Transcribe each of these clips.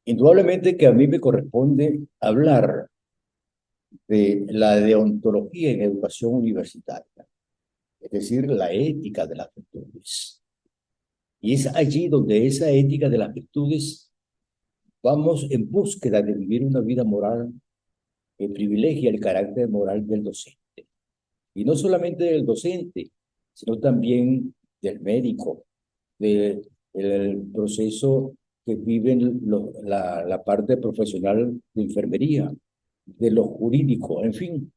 Indudablemente que a mí me corresponde hablar de la deontología en educación universitaria, es decir, la ética de las virtudes. Y es allí donde esa ética de las virtudes vamos en búsqueda de vivir una vida moral que privilegia el carácter moral del docente. Y no solamente del docente, sino también del médico, del proceso que viven la parte profesional de enfermería, de lo jurídico, en fin.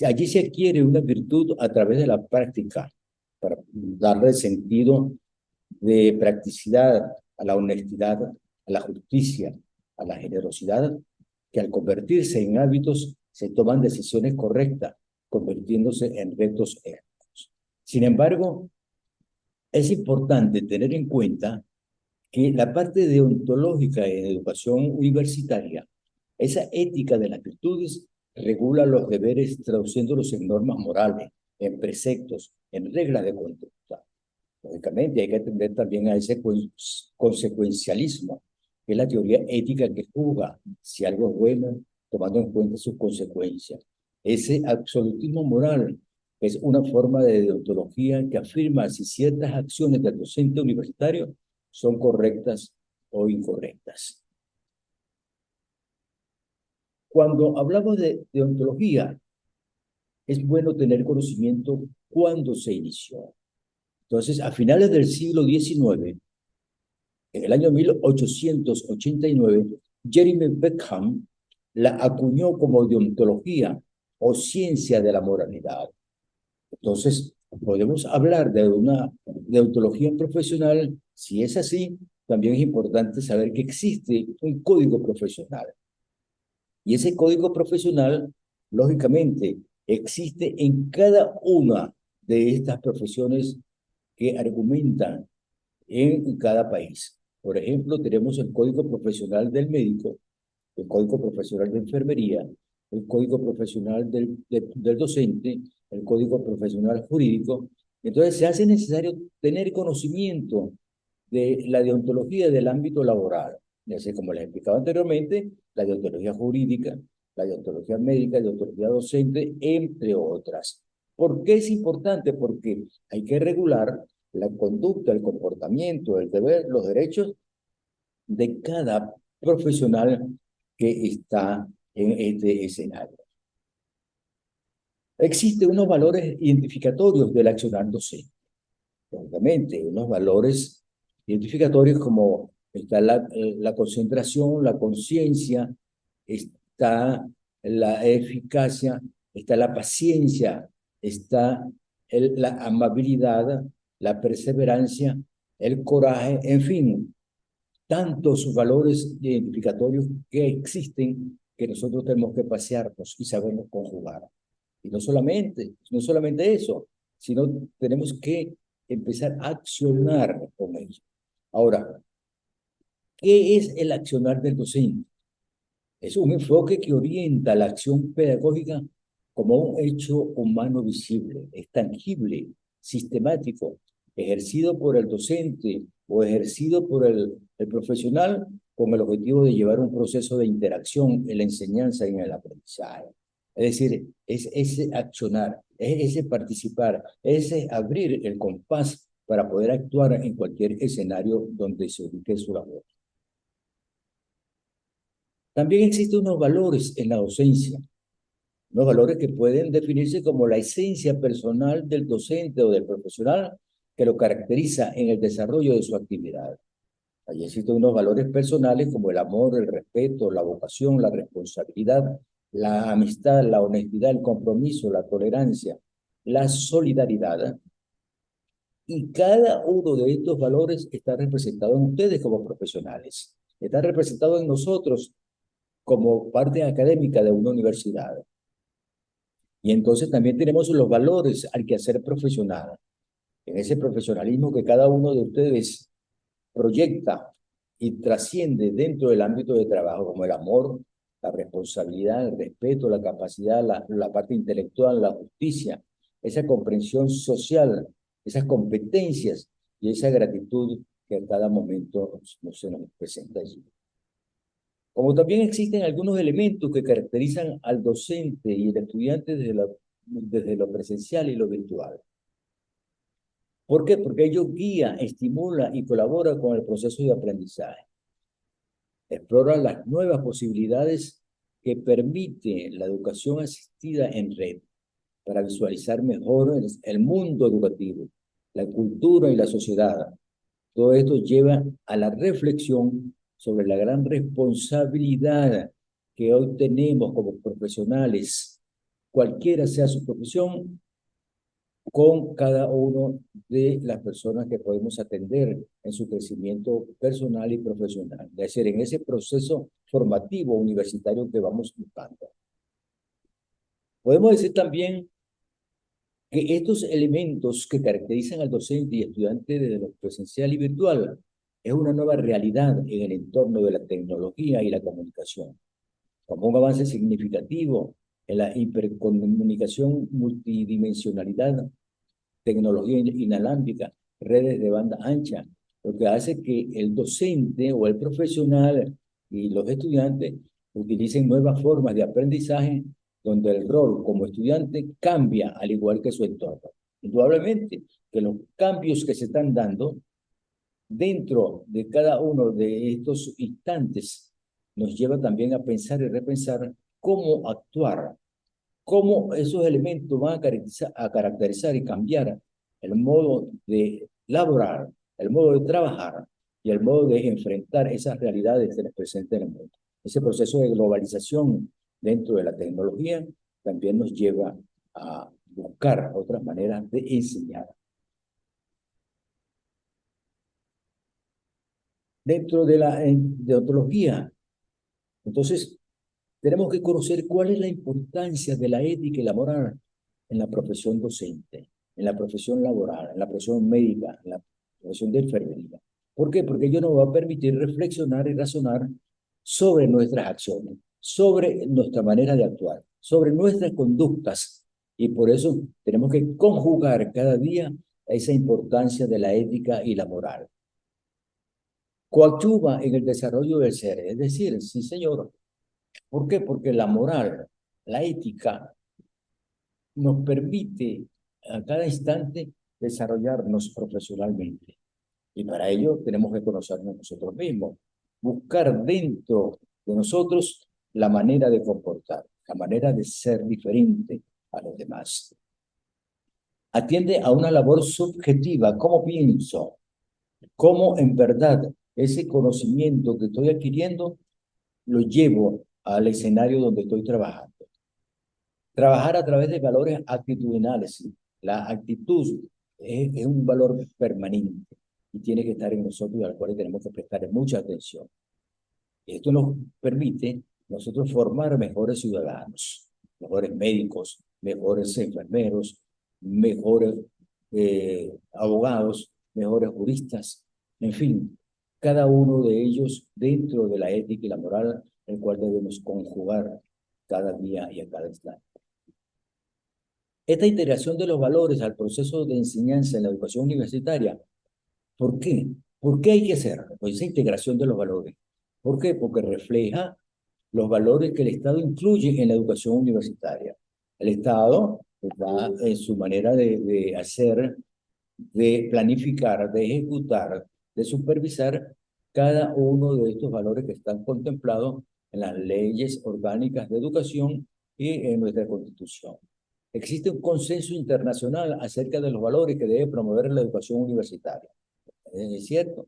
Allí se adquiere una virtud a través de la práctica, para darle sentido de practicidad a la honestidad, a la justicia, a la generosidad, que al convertirse en hábitos se toman decisiones correctas, convirtiéndose en retos éticos. Sin embargo, es importante tener en cuenta que la parte deontológica en educación universitaria, esa ética de las virtudes, regula los deberes traduciéndolos en normas morales, en preceptos, en reglas de conducta. Lógicamente, hay que atender también a ese consecuencialismo, que es la teoría ética que juzga si algo es bueno, tomando en cuenta sus consecuencias. Ese absolutismo moral es una forma de deontología que afirma si ciertas acciones del docente universitario son correctas o incorrectas. Cuando hablamos de deontología, es bueno tener conocimiento cuándo se inició. Entonces, a finales del siglo XIX, en el año 1889, Jeremy Bentham la acuñó como deontología o ciencia de la moralidad. Entonces, podemos hablar de una deontología profesional. Si es así, también es importante saber que existe un código profesional. Y ese código profesional, lógicamente, existe en cada una de estas profesiones que argumentan en cada país. Por ejemplo, tenemos el Código Profesional del Médico, el Código Profesional de Enfermería, el Código Profesional del Docente, el Código Profesional Jurídico. Entonces, se hace necesario tener conocimiento de la deontología del ámbito laboral, ya sé, como les explicaba anteriormente, la deontología jurídica, la deontología médica, la deontología docente, entre otras. ¿Por qué es importante? Porque hay que regular la conducta, el comportamiento, el deber, los derechos de cada profesional que está en este escenario. Existen unos valores identificatorios del accionar docente, obviamente, unos valores identificatorios como está la concentración, la conciencia, está la eficacia, está la paciencia, está la amabilidad, la perseverancia, el coraje, en fin, tantos valores identificatorios que existen que nosotros tenemos que pasearnos y sabernos conjugar. Y no solamente eso, sino tenemos que empezar a accionar con ello. Ahora, ¿qué es el accionar del docente? Es un enfoque que orienta la acción pedagógica como un hecho humano visible, es tangible, sistemático, ejercido por el docente o ejercido por el profesional con el objetivo de llevar un proceso de interacción en la enseñanza y en el aprendizaje. Es decir, es ese accionar, es ese participar, es ese abrir el compás para poder actuar en cualquier escenario donde se ubique su labor. También existen unos valores en la docencia, unos valores que pueden definirse como la esencia personal del docente o del profesional que lo caracteriza en el desarrollo de su actividad. Allí existen unos valores personales como el amor, el respeto, la vocación, la responsabilidad, la amistad, la honestidad, el compromiso, la tolerancia, la solidaridad. Y cada uno de estos valores está representado en ustedes como profesionales, está representado en nosotros como parte académica de una universidad. Y entonces también tenemos los valores al quehacer profesional, en ese profesionalismo que cada uno de ustedes proyecta y trasciende dentro del ámbito de trabajo, como el amor, la responsabilidad, el respeto, la capacidad, la parte intelectual, la justicia, esa comprensión social, esas competencias y esa gratitud que a cada momento se nos presenta allí. Como también existen algunos elementos que caracterizan al docente y el estudiante desde lo presencial y lo virtual. ¿Por qué? Porque ello guía, estimula y colabora con el proceso de aprendizaje. Explora las nuevas posibilidades que permite la educación asistida en red para visualizar mejor el mundo educativo, la cultura y la sociedad. Todo esto lleva a la reflexión sobre la gran responsabilidad que hoy tenemos como profesionales, cualquiera sea su profesión, con cada uno de las personas que podemos atender en su crecimiento personal y profesional, es decir, en ese proceso formativo universitario que vamos buscando. Podemos decir también que estos elementos que caracterizan al docente y estudiante desde lo presencial y virtual es una nueva realidad en el entorno de la tecnología y la comunicación, como un avance significativo en la hipercomunicación, multidimensionalidad, tecnología inalámbrica, redes de banda ancha, lo que hace que el docente o el profesional y los estudiantes utilicen nuevas formas de aprendizaje donde el rol como estudiante cambia al igual que su entorno. Indudablemente que los cambios que se están dando dentro de cada uno de estos instantes nos lleva también a pensar y repensar cómo actuar, cómo esos elementos van a caracterizar y cambiar el modo de laborar, el modo de trabajar y el modo de enfrentar esas realidades que nos presentan en el mundo. Ese proceso de globalización dentro de la tecnología también nos lleva a buscar otras maneras de enseñar. Dentro de la deontología, entonces, tenemos que conocer cuál es la importancia de la ética y la moral en la profesión docente, en la profesión laboral, en la profesión médica, en la profesión de enfermería. ¿Por qué? Porque ello nos va a permitir reflexionar y razonar sobre nuestras acciones, sobre nuestra manera de actuar, sobre nuestras conductas. Y por eso tenemos que conjugar cada día esa importancia de la ética y la moral. Coadyuva en el desarrollo del ser, es decir, sí, señor. ¿Por qué? Porque la moral, la ética, nos permite a cada instante desarrollarnos profesionalmente. Y para ello tenemos que conocernos nosotros mismos, buscar dentro de nosotros la manera de comportar, la manera de ser diferente a los demás. Atiende a una labor subjetiva, cómo pienso, cómo en verdad ese conocimiento que estoy adquiriendo lo llevo al escenario donde estoy trabajando. Trabajar a través de valores actitudinales. La actitud es un valor permanente y tiene que estar en nosotros y al cual tenemos que prestar mucha atención. Esto nos permite nosotros formar mejores ciudadanos, mejores médicos, mejores enfermeros, mejores abogados, mejores juristas, en fin, cada uno de ellos dentro de la ética y la moral, el cual debemos conjugar cada día y a cada instante. Esta integración de los valores al proceso de enseñanza en la educación universitaria, ¿por qué? ¿Por qué hay que hacerlo? Pues esa integración de los valores. ¿Por qué? Porque refleja los valores que el Estado incluye en la educación universitaria. El Estado va en su manera de hacer, de planificar, de ejecutar, de supervisar cada uno de estos valores que están contemplados en las leyes orgánicas de educación y en nuestra Constitución. Existe un consenso internacional acerca de los valores que debe promover la educación universitaria. ¿Es cierto?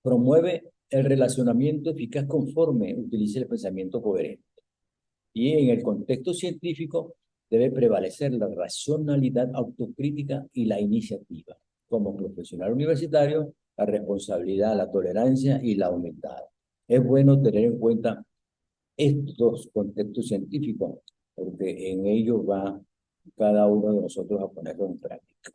Promueve el relacionamiento eficaz conforme utilice el pensamiento coherente. Y en el contexto científico debe prevalecer la racionalidad autocrítica y la iniciativa. Como profesional universitario, la responsabilidad, la tolerancia y la humildad. Es bueno tener en cuenta estos contextos científicos, porque en ellos va cada uno de nosotros a ponerlo en práctica.